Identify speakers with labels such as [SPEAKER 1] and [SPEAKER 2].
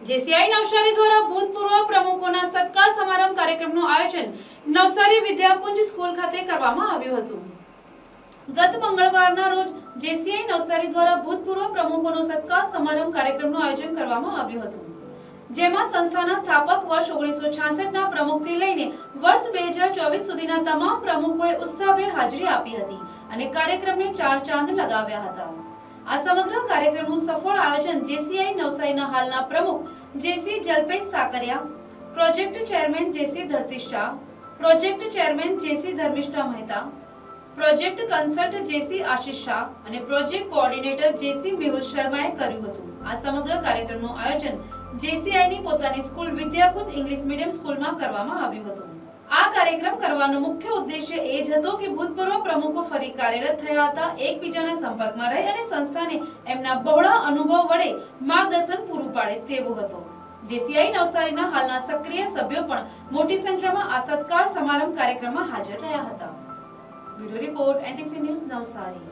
[SPEAKER 1] JCI Navsari દ્વારા ભૂતપૂર્વ પ્રમુખોના સત્કાર સમારંભ કાર્યક્રમનું આયોજન નવસારી વિદ્યાકુંજ સ્કૂલ ખાતે કરવામાં આવ્યું હતું। ગત મંગળવારના રોજ જેસીઆઈ નવસારી દ્વારા ભૂતપૂર્વ પ્રમુખોનો સત્કાર સમારંભ કાર્યક્રમનું આયોજન કરવામાં આવ્યું હતું, જેમાં સંસ્થાના સ્થાપક વર્ષ 1966ના પ્રમુખથી લઈને વર્ષ 2024 સુધીના તમામ પ્રમુખોએ ઉત્સાહભેર હાજરી આપી હતી અને કાર્યક્રમને ચાર ચાંદ લગાવ્યા હતા। આ સમગ્ર કાર્યક્રમનું સફળ આયોજન જેસીઆઈ નવસારીના હાલના પ્રમુખ જેસી જલ્પેશ સાકરિયા, પ્રોજેક્ટ ચેરમેન જેસી ધરતીશ શાહ, પ્રોજેક્ટ ચેરમેન જેસી ધર્મિષ્ઠા મહેતા, પ્રોજેક્ટ કન્સલ્ટન્ટ જેસી આશિષ શાહ અને પ્રોજેક્ટ કોઓર્ડિનેટર જેસી મેહુલ શર્માએ કર્યું હતું। આ સમગ્ર કાર્યક્રમનું આયોજન જેસીઆઈની પોતાની સ્કૂલ વિદ્યાકુંજ ઇંગ્લિશ મીડિયમ સ્કૂલમાં કરવામાં આવ્યું હતું। આ કાર્યક્રમ કરવાનો મુખ્ય ઉદ્દેશ્ય એ જ હતો કે ભૂતપૂર્વ પ્રમુખો ફરી કાર્યરત થયા હતા, એકબીજાના સંપર્કમાં રહે અને સંસ્થાને એમના બહોળા અનુભવ વડે માર્ગદર્શન પૂરું પાડે તેવો હતો। જેસીઆઈ નવસારીના હાલના સક્રિય સભ્યો પણ મોટી સંખ્યામાં આ સત્કાર સમારંભ કાર્યક્રમમાં હાજર રહ્યા હતા। Bureau report, NTC news, Navsari.